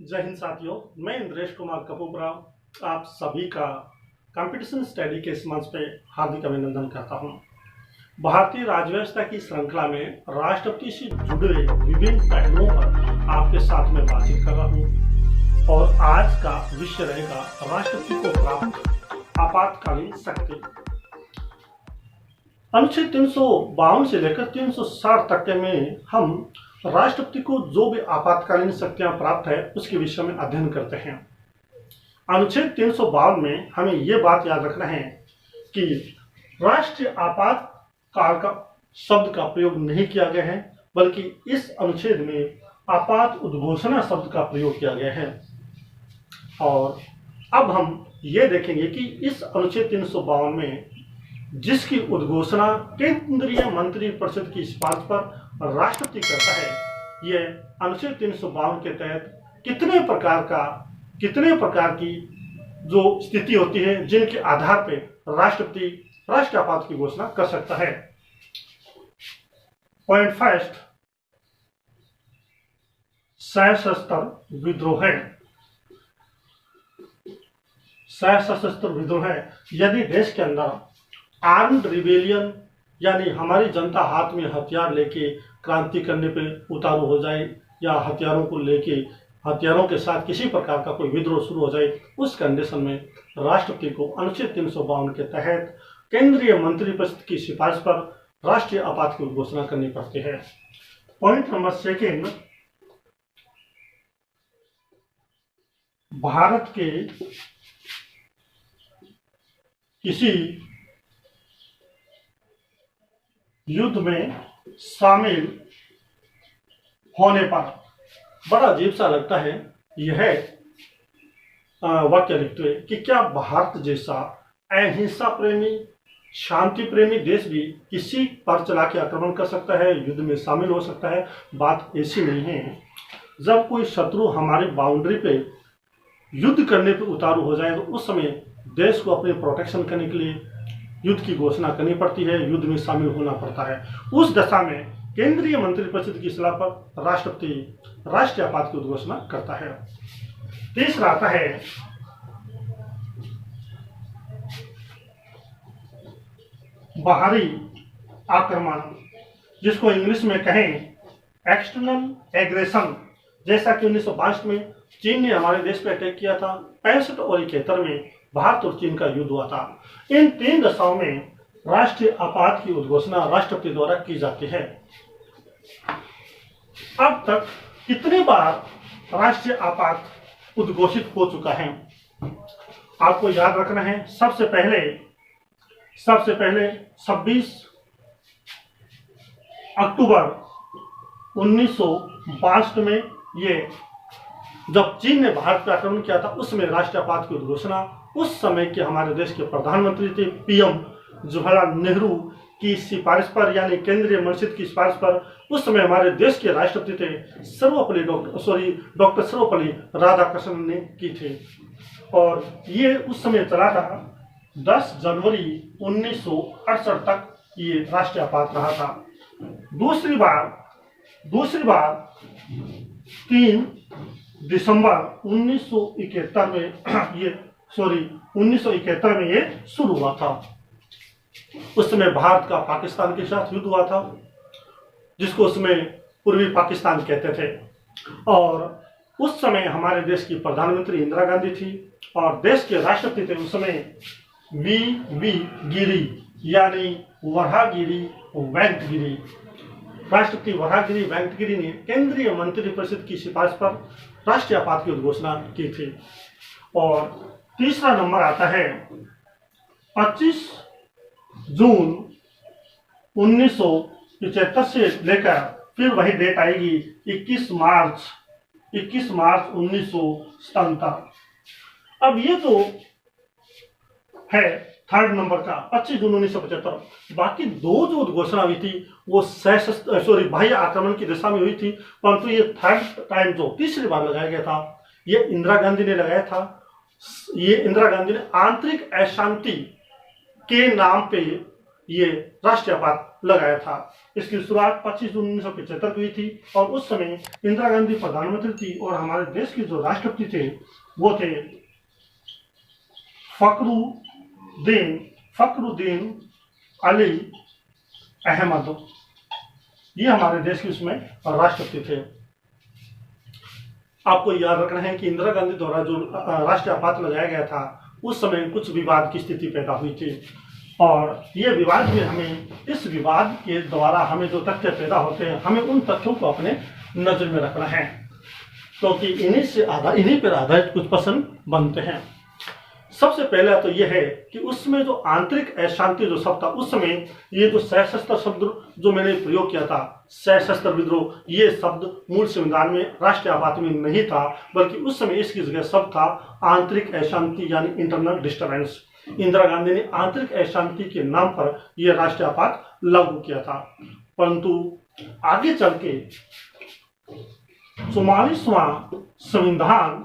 जय हिंद साथियों, मैं इंद्रेश कुमार कपूरा आप सभी का कंपटीशन स्टडी के इस मंच पे हार्दिक अभिनंदन करता हूं। भारतीय राज्यव्यवस्था की श्रृंखला में राष्ट्रपति से जुड़े विभिन्न पहलुओं पर आपके साथ में बातचीत कर रहा हूं और आज का विषय रहेगा राष्ट्रपति को प्राप्त आपातकालीन शक्ति। अनुच्छेद 352 से लेकर 360 तक में हम राष्ट्रपति को जो भी आपातकालीन शक्तियां प्राप्त है उसके विषय में अध्ययन करते हैं। अनुच्छेद 352 में हमें यह बात याद रखना है कि राष्ट्रीय आपातकाल का शब्द का प्रयोग नहीं किया गया है, बल्कि इस अनुच्छेद में आपात उद्घोषणा शब्द का प्रयोग किया गया है। और अब हम ये देखेंगे कि इस अनुच्छेद 352 में जिसकी उद्घोषणा केंद्रीय मंत्रिपरिषद की सिफारिश पर राष्ट्रपति करता है, यह अनुच्छेद 352 के तहत कितने प्रकार की जो स्थिति होती है जिनके आधार पर राष्ट्रपति राष्ट्रीय आपात की घोषणा कर सकता है। पॉइंट फर्स्ट, सशस्त्र विद्रोह है। सशस्त्र विद्रोह है यदि देश के अंदर आर्म्ड रिबेलियन यानी हमारी जनता हाथ में हथियार लेके क्रांति करने पे उतारू हो जाए या हथियारों के साथ किसी प्रकार का कोई विद्रोह शुरू हो जाए, उस कंडीशन में राष्ट्रपति को अनुच्छेद 352 के तहत केंद्रीय मंत्रिपरिषद की सिफारिश पर राष्ट्रीय आपात की घोषणा करनी पड़ती है। पॉइंट नंबर सेकेंड, भारत के किसी युद्ध में शामिल होने पर, बड़ा अजीब सा लगता है यह वाक्य लिखते हुए कि क्या भारत जैसा अहिंसा प्रेमी शांति प्रेमी देश भी किसी पर चला के आक्रमण कर सकता है, युद्ध में शामिल हो सकता है। बात ऐसी नहीं है। जब कोई शत्रु हमारी बाउंड्री पे युद्ध करने पे उतारू हो जाए तो उस समय देश को अपने प्रोटेक्शन करने के लिए युद्ध की घोषणा करनी पड़ती है, युद्ध में शामिल होना पड़ता है। उस दशा में केंद्रीय मंत्रिपरिषद की सलाह पर राष्ट्रपति राष्ट्रीय आपात की घोषणा करता है। तीसरा आता है बाहरी आक्रमण, जिसको इंग्लिश में कहें एक्सटर्नल एग्रेशन। जैसा कि 1962 में चीन ने हमारे देश पर अटैक किया था, 65 और 71 में भारत और चीन का युद्ध हुआ था। इन तीन दशाओं में राष्ट्रीय आपात की उद्घोषणा राष्ट्रपति द्वारा की जाती है। अब तक कितने बार राष्ट्रीय आपात उद्घोषित हो चुका है आपको याद रखना है। सबसे पहले 26 अक्टूबर 1962 में, ये जब चीन ने भारत पर आक्रमण किया था उसमें राष्ट्रीय आपात की उद्घोषणा उस समय के हमारे देश के प्रधानमंत्री थे पीएम जवाहरलाल नेहरू की सिफारिश पर, यानी केंद्रीय मंत्रिपरिषद की सिफारिश पर उस समय हमारे देश के राष्ट्रपति थे डॉक्टर सर्वपल्ली राधाकृष्णन ने की थी। और ये उस समय चला था 10 जनवरी 1968 तक ये राष्ट्रीय आपात रहा था। दूसरी बार 3 दिसंबर 1971 में ये शुरू हुआ था। उस समय भारत का पाकिस्तान के साथ युद्ध हुआ था, जिसको उसमें पूर्वी पाकिस्तान कहते थे। और उस समय हमारे देश की प्रधानमंत्री इंदिरा गांधी थी और देश के राष्ट्रपति थे उस समय वी गिरी, यानी वराहगिरी वेंकटगिरी। राष्ट्रपति वराहगिरी वेंकटगिरी ने केंद्रीय मंत्रिपरिषद की सिफारिश पर राष्ट्रीय आपात की उद्घोषणा की थी। और तीसरा नंबर आता है 25 जून 1975 से लेकर फिर वही डेट आएगी 21 मार्च 1977। अब ये तो है थर्ड नंबर का 25 जून 1975। बाकी दो जो उद्घोषणा हुई थी वो बाह्य आक्रमण की दिशा में हुई थी, परंतु ये थर्ड टाइम जो तीसरी बार लगाया गया था ये इंदिरा गांधी ने लगाया था। ये इंदिरा गांधी ने आंतरिक अशांति के नाम पे ये राष्ट्रीय आपात लगाया था। इसकी शुरुआत 25 जून 1975 को हुई थी और उस समय इंदिरा गांधी प्रधानमंत्री थी और हमारे देश के जो राष्ट्रपति थे वो थे फखरुद्दीन अली अहमद। ये हमारे देश के उसमें राष्ट्रपति थे। आपको याद रखना है कि इंदिरा गांधी द्वारा जो राष्ट्रीय आपात लगाया गया था उस समय कुछ विवाद की स्थिति पैदा हुई थी और ये विवाद में हमें इस विवाद के द्वारा हमें जो तथ्य पैदा होते हैं हमें उन तथ्यों को अपने नजर में रखना है, क्योंकि इन्हीं पर आधारित कुछ प्रश्न बनते हैं। सबसे पहला तो यह है कि उसमें जो आंतरिक अशांति जो शब्द था उस समय ये जो सशस्त्र शब्द जो मैंने प्रयोग किया था सशस्त्र विद्रोह, ये शब्द मूल संविधान में राष्ट्रीय आपात में नहीं था, बल्कि उस समय इसकी जगह शब्द था आंतरिक अशांति यानी इंटरनल डिस्टर्बेंस। इंदिरा गांधी ने आंतरिक अशांति के नाम पर यह राष्ट्रीय आपात लागू किया था, परंतु आगे चल के 44वां संविधान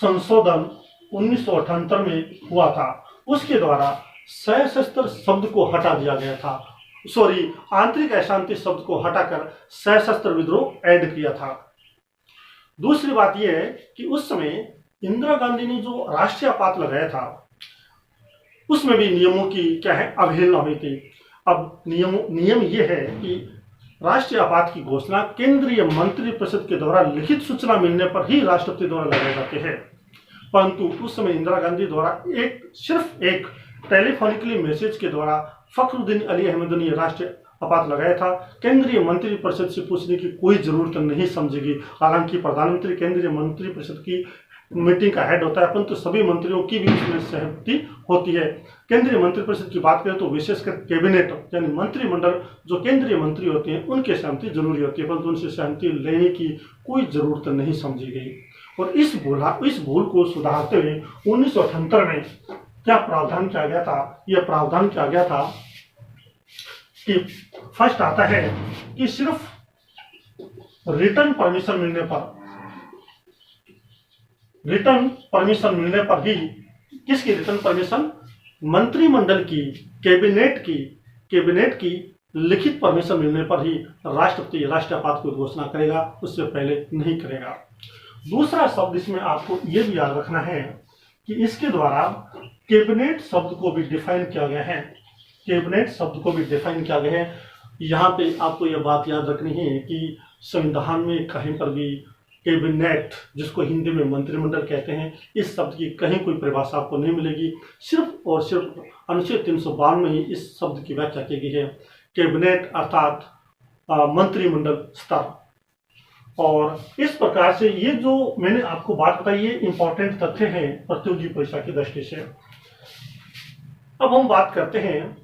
संशोधन 1978 में हुआ था। उसके द्वारा सशस्त्र शब्द को हटा दिया गया था, आंतरिक अशांति शब्द को हटाकर सशस्त्र विद्रोह ऐड किया था। दूसरी बात यह है कि उस समय इंदिरा गांधी ने जो राष्ट्रीय आपात लगाया था उसमें भी नियमों की क्या है अवहेलना हुई थी। अब नियम यह है कि राष्ट्रीय आपात की घोषणा केंद्रीय मंत्रिपरिषद के द्वारा लिखित सूचना मिलने पर ही राष्ट्रपति द्वारा लगाए जाते हैं, परंतु उस समय इंदिरा गांधी द्वारा सिर्फ एक टेलीफोनिकली मैसेज के द्वारा फखरुद्दीन अली अहमद ने राष्ट्रीय आपात लगाया था। केंद्रीय मंत्रिपरिषद से पूछने की कोई जरूरत नहीं समझेगी। हालांकि प्रधानमंत्री केंद्रीय मंत्रिपरिषद की मीटिंग का हेड होता है, परंतु सभी मंत्रियों की भी इसमें सहमति होती है। केंद्रीय मंत्रिपरिषद की बात करें तो विशेषकर कैबिनेट यानी मंत्रिमंडल जो केंद्रीय मंत्री होते हैं उनकी सहमति जरूरी होती है, परंतु उनसे सहमति लेने की कोई जरूरत नहीं समझी गई। और इस भूल को सुधारते हुए 1978 में क्या प्रावधान किया गया था, यह प्रावधान किया गया था कि फर्स्ट आता है कि सिर्फ रिटर्न परमिशन मिलने पर ही किसकी रिटर्न परमिशन, मंत्रिमंडल की कैबिनेट की लिखित परमिशन मिलने पर ही राष्ट्रपति राष्ट्रीय आपात की घोषणा करेगा, उससे पहले नहीं करेगा। दूसरा शब्द इसमें आपको यह भी याद रखना है कि इसके द्वारा कैबिनेट शब्द को भी डिफाइन किया गया है। यहाँ पे आपको यह बात याद रखनी है कि संविधान में कहीं पर भी कैबिनेट जिसको हिंदी में मंत्रिमंडल कहते हैं इस शब्द की कहीं कोई परिभाषा आपको नहीं मिलेगी। सिर्फ और सिर्फ अनुच्छेद 352 में ही इस शब्द की व्याख्या की गई है, कैबिनेट अर्थात मंत्रिमंडल स्तर। और इस प्रकार से ये जो मैंने आपको बात बताई ये इंपॉर्टेंट तथ्य है प्रतियोगी परीक्षा की दृष्टि से। अब हम बात करते हैं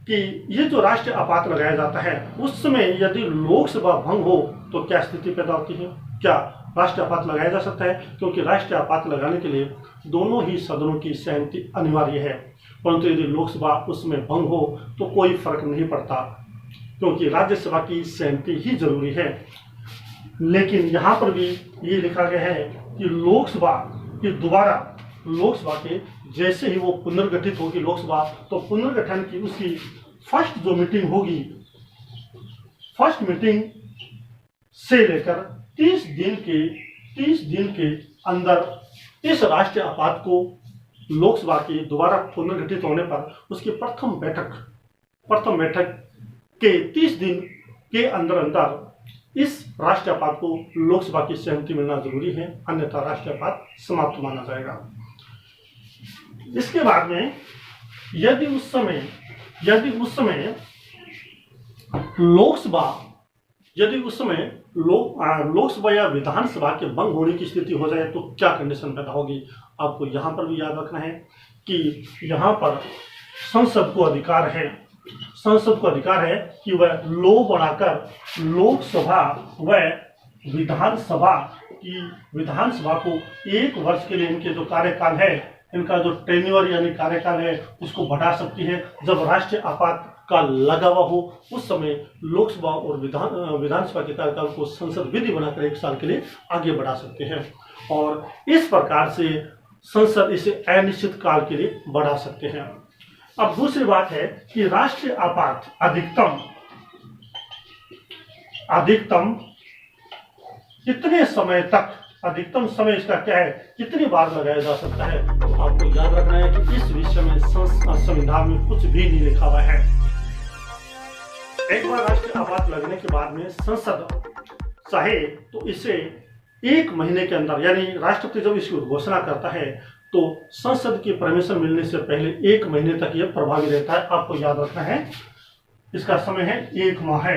कि ये जो राष्ट्रीय आपात लगाया जाता है उस समय यदि लोकसभा भंग हो तो क्या स्थिति पैदा होती है, क्या राष्ट्रीय आपात लगाया जा सकता है? क्योंकि राष्ट्रीय आपात लगाने के लिए दोनों ही सदनों की सहमति अनिवार्य है, परंतु यदि लोकसभा उसमें भंग हो तो कोई फर्क नहीं पड़ता क्योंकि राज्यसभा की सहमति ही जरूरी है। लेकिन यहाँ पर भी ये लिखा गया है कि लोकसभा के जैसे ही वो पुनर्गठित होगी लोकसभा तो पुनर्गठन की उसकी फर्स्ट जो मीटिंग होगी, फर्स्ट मीटिंग से लेकर 30 दिन के अंदर इस राष्ट्रीय आपात को लोकसभा के दोबारा पुनर्गठित होने पर उसकी प्रथम बैठक के 30 दिन के अंदर इस राष्ट्रीय आपात को लोकसभा की सहमति मिलना जरूरी है, अन्यथा राष्ट्रीय आपात समाप्त माना जाएगा। इसके बाद में यदि उस समय लोकसभा या विधानसभा के भंग होने की स्थिति हो जाए तो क्या कंडीशन पैदा होगी, आपको यहाँ पर भी याद रखना है कि यहाँ पर संसद को अधिकार है कि वह लॉ बनाकर लोकसभा व विधानसभा को 1 वर्ष के लिए इनके जो कार्यकाल है, इनका जो टेन्योर यानी कार्यकाल है उसको बढ़ा सकती है। जब राष्ट्रीय आपात का लगा हुआ हो उस समय लोकसभा और विधानसभा के कार्यकाल को संसद विधि बनाकर 1 साल के लिए आगे बढ़ा सकते हैं। और इस प्रकार से संसद इसे अनिश्चित काल के लिए बढ़ा सकते हैं। अब दूसरी बात है कि राष्ट्रीय आपात अधिकतम कितने समय तक, अधिकतम समय इसका क्या है, कितनी बार लगाया जा सकता है। तो आपको याद रखना है कि इस विषय में संविधान में कुछ भी नहीं लिखा हुआ है। एक बार राष्ट्रीय आपात लगने के बाद में संसद चाहे तो इसे 1 महीने के अंदर, यानी राष्ट्रपति जब इसकी घोषणा करता है तो संसद की परमिशन मिलने से पहले 1 महीने तक यह प्रभावी रहता है। आपको याद रखना है इसका समय है 1 माह है।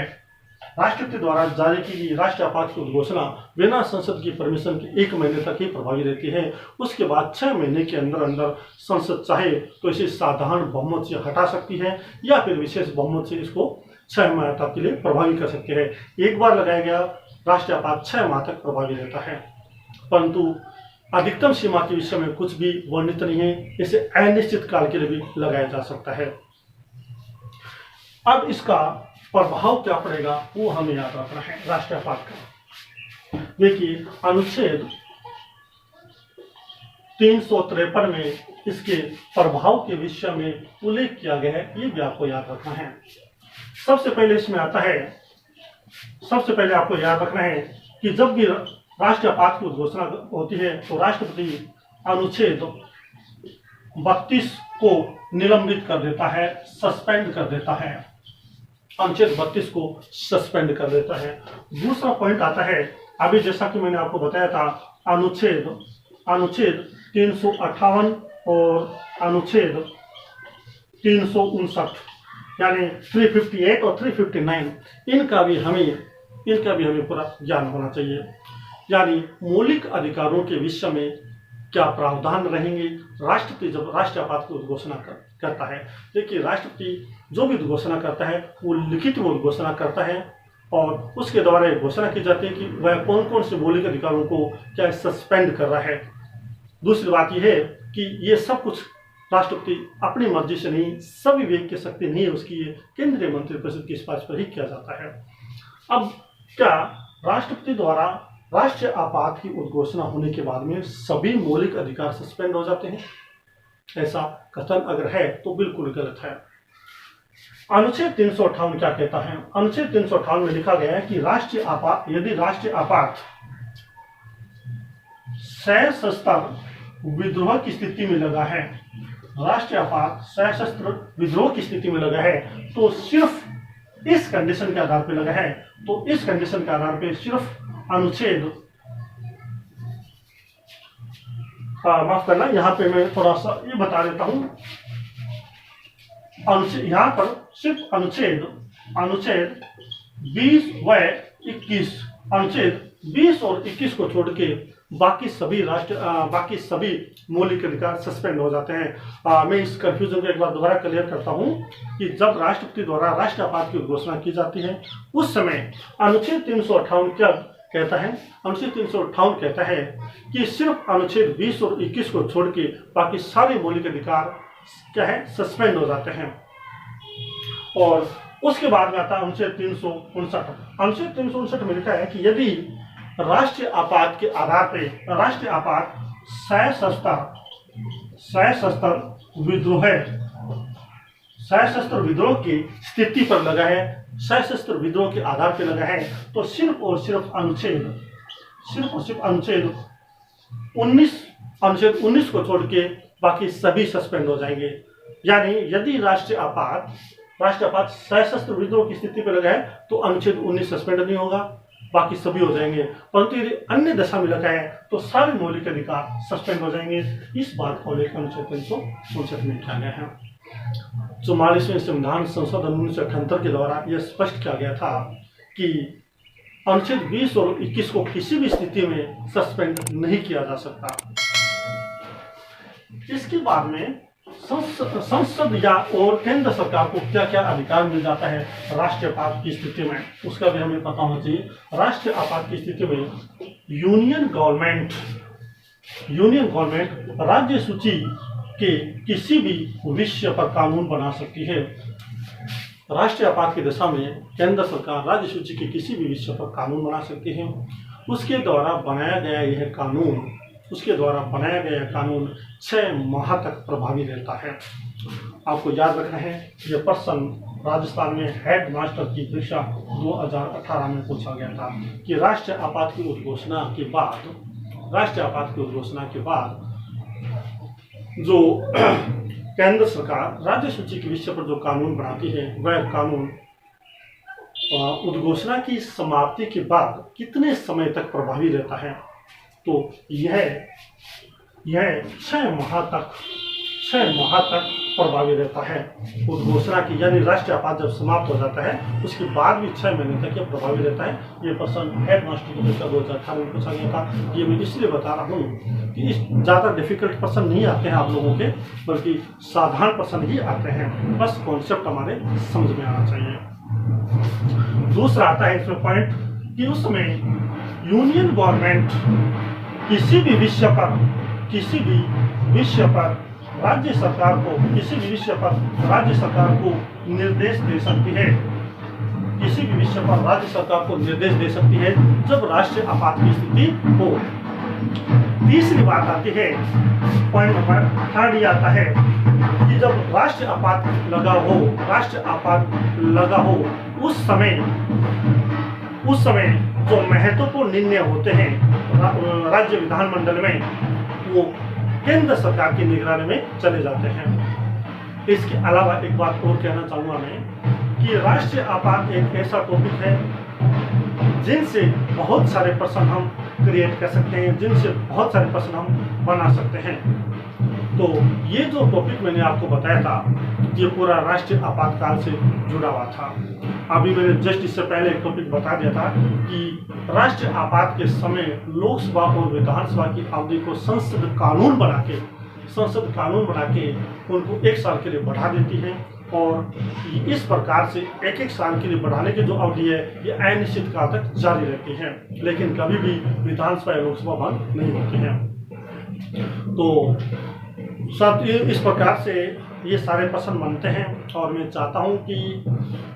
राष्ट्रपति द्वारा जारी की गई राष्ट्रीय आपात की घोषणा बिना संसद की परमिशन के 1 महीने तक ही प्रभावी रहती है। उसके बाद 6 महीने के अंदर अंदर संसद चाहे तो इसे साधारण बहुमत से हटा सकती है या फिर विशेष बहुमत से इसको 6 माह तक के लिए प्रभावी कर सकते हैं। एक बार लगाया गया राष्ट्रीय आपात 6 माह तक प्रभावी रहता है, परंतु अधिकतम सीमा के विषय में कुछ भी वर्णित नहीं है। इसे अनिश्चित काल के लिए भी लगाया जा सकता है। अब इसका प्रभाव क्या पड़ेगा वो हमें याद रखना है राष्ट्रीय आपात का। देखिए अनुच्छेद 353 में इसके प्रभाव के विषय में उल्लेख किया गया है, ये भी आपको याद रखना है। सबसे पहले इसमें आता है, सबसे पहले आपको याद रखना है कि जब भी राष्ट्रीय आपात की घोषणा होती है तो राष्ट्रपति अनुच्छेद 32 को निलंबित कर देता है, सस्पेंड कर देता है। अनुच्छेद 32 को सस्पेंड कर देता है। दूसरा पॉइंट आता है, अभी जैसा कि मैंने आपको बताया था, अनुच्छेद 358 और अनुच्छेद 359 यानी 358 और 359 इनका भी हमें पूरा ज्ञान होना चाहिए। यानी मौलिक अधिकारों के विषय में क्या प्रावधान रहेंगे राष्ट्रपति जब राष्ट्रीय आपात की घोषणा करता है। देखिए राष्ट्रपति जो भी घोषणा करता है वो लिखित में घोषणा करता है और उसके द्वारा ये घोषणा की जाती है कि वह कौन कौन से मौलिक अधिकारों को क्या सस्पेंड कर रहा है। दूसरी बात यह है कि ये सब कुछ राष्ट्रपति अपनी मर्जी से नहीं, सभी व्यक्ति की शक्ति नहीं है उसकी, केंद्रीय मंत्रिपरिषद की सिफारिश पर ही किया जाता है। अब क्या राष्ट्रपति द्वारा राष्ट्रीय आपात की उद्घोषणा होने के बाद में सभी मौलिक अधिकार सस्पेंड हो जाते हैं? ऐसा कथन अगर है तो बिल्कुल गलत है। अनुच्छेद 358 क्या कहता है? अनुच्छेद 358 में लिखा गया है कि यदि राष्ट्रीय आपात सशस्त्र विद्रोह की स्थिति में लगा है, राष्ट्रीय आपात सशस्त्र विद्रोह की स्थिति में लगा है तो सिर्फ इस कंडीशन के आधार पर लगा है, तो इस कंडीशन के आधार पर सिर्फ अनुच्छेद माफ करना, यहाँ पे मैं थोड़ा सा ये बता देता हूं। यहाँ पर सिर्फ अनुच्छेद 20 व 21, अनुच्छेद 20 और 21 को छोड़ के बाकी सभी मौलिक अधिकार सस्पेंड हो जाते हैं। मैं इस कंफ्यूजन को एक बार दोबारा क्लियर करता हूं कि जब राष्ट्रपति द्वारा राष्ट्रीय आपात की घोषणा की जाती है उस समय अनुच्छेद 358 क्या कहता है? अनुच्छेद 358 कहता है कि सिर्फ अनुच्छेद 20 और 21 को छोड़ के बाकी सारे मौलिक अधिकार क्या है, सस्पेंड हो जाते हैं। और उसके बाद में आता है अनुच्छेद 359। अनुच्छेद 359 में लिखा है कि यदि राष्ट्रीय आपात के आधार पर राष्ट्रीय आपात सशस्त्र विद्रोह की स्थिति पर लगा है, सशस्त्र विद्रोह के आधार पर लगा है, तो सिर्फ और सिर्फ अनुच्छेद 19 को छोड़ के बाकी सभी सस्पेंड हो जाएंगे। यानी यदि राष्ट्रीय आपात सशस्त्र विद्रोह की स्थिति पर लगा है तो अनुच्छेद 19 सस्पेंड नहीं होगा, बाकी सभी हो जाएंगे। परंतु यदि अन्य दशा में लगा है तो सारे मौलिक अधिकार सस्पेंड हो जाएंगे। इस बात को लेकर अनुच्छेद 359 में किया गया है। 44वें संविधान संशोधन 1978 के द्वारा यह स्पष्ट किया गया था कि अनुच्छेद 20 और 21 को किसी भी स्थिति में सस्पेंड नहीं किया जा सकता। इसके बाद में संसद या और केंद्र सरकार को क्या क्या अधिकार मिल जाता है राष्ट्रीय आपात की स्थिति में, उसका भी हमें पता होना चाहिए। राष्ट्रीय आपात की स्थिति में यूनियन गवर्नमेंट राज्य सूची के किसी भी विषय पर कानून बना सकती है। राष्ट्रीय आपात की दशा में केंद्र सरकार राज्य सूची के किसी भी विषय पर कानून बना सकती है। उसके द्वारा बनाया गया यह कानून उसके द्वारा बनाया गया कानून 6 माह तक प्रभावी रहता है। आपको याद रखना है, यह प्रश्न राजस्थान में हेड मास्टर की परीक्षा 2018 में पूछा गया था कि राष्ट्रीय आपात की उद्घोषणा के बाद जो केंद्र सरकार राज्य सूची के विषय पर जो कानून बनाती है, वह कानून उद्घोषणा की समाप्ति के बाद कितने समय तक प्रभावी रहता है। तो यह 6 माह तक प्रभावी रहता है। उद्घोषणा की यानी राष्ट्रीय आपात जब समाप्त हो जाता है उसके बाद भी 6 महीने तक यह प्रभावी रहता है। ये प्रश्न हेड मास्टर की परीक्षा 2018 में पूछा गया था। ये मैं इसलिए बता रहा हूँ कि ज़्यादा डिफिकल्ट प्रश्न नहीं आते हैं आप लोगों के, बल्कि साधारण प्रश्न ही आते हैं। बस कॉन्सेप्ट हमारे समझ में आना चाहिए। दूसरा आता है इसमें पॉइंट कि उस समय यूनियन गवर्नमेंट किसी भी विषय पर राज्य सरकार को निर्देश दे सकती है। किसी भी विषय पर राज्य सरकार को निर्देश दे सकती है जब राष्ट्रीय आपात की स्थिति हो। तीसरी बात आती है, पॉइंट नंबर 3 आता है कि जब राष्ट्रीय आपात लगा हो उस समय जो महत्वपूर्ण निर्णय होते हैं राज्य विधानमंडल में, वो केंद्र सरकार की निगरानी में चले जाते हैं। इसके अलावा एक बात और कहना चाहूँगा मैं कि राष्ट्रीय आपात एक ऐसा टॉपिक है जिनसे बहुत सारे प्रश्न हम क्रिएट कर सकते हैं, जिनसे बहुत सारे प्रश्न हम बना सकते हैं। तो ये जो टॉपिक मैंने आपको बताया था, ये पूरा राष्ट्रीय आपातकाल से जुड़ा हुआ था। अभी मैंने जस्ट इससे पहले एक टॉपिक बता दिया था कि राष्ट्रीय आपात के समय लोकसभा और विधानसभा की अवधि को संसद कानून बना के उनको 1 साल के लिए बढ़ा देती है, और इस प्रकार से 1 साल के लिए बढ़ाने की जो अवधि है ये अनिश्चित काल तक जारी रहती है, लेकिन कभी भी विधानसभा या लोकसभा बंद नहीं होती है। तो सब इस प्रकार से ये सारे प्रश्न बनते हैं, और मैं चाहता हूँ कि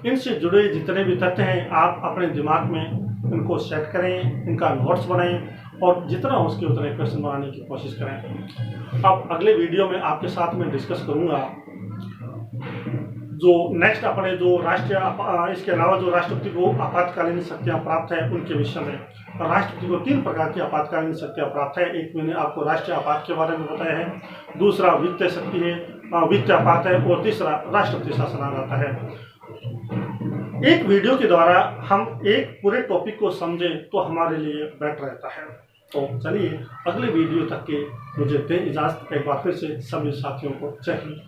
इनसे जुड़े जितने भी तथ्य हैं आप अपने दिमाग में इनको सेट करें, इनका नोट्स बनाएं और जितना हो सके उतने क्वेश्चन बनाने की कोशिश करें। अब अगले वीडियो में आपके साथ में डिस्कस करूँगा जो नेक्स्ट अपने जो इसके अलावा जो राष्ट्रपति को आपातकालीन शक्तियाँ प्राप्त है उनके विषय में। राष्ट्रपति को 3 प्रकार की आपातकालीन शक्तियाँ प्राप्त है। एक मैंने आपको राष्ट्रीय आपात के बारे में बताया है, दूसरा वित्तीय शक्ति है, वित्तीय आपात है, और तीसरा राष्ट्रपति शासन आ जाता है। एक वीडियो के द्वारा हम एक पूरे टॉपिक को समझें तो हमारे लिए बेटर रहता है। तो चलिए अगले वीडियो तक के मुझे दे इजाज़त। एक बार फिर से सभी साथियों को जय हिंद।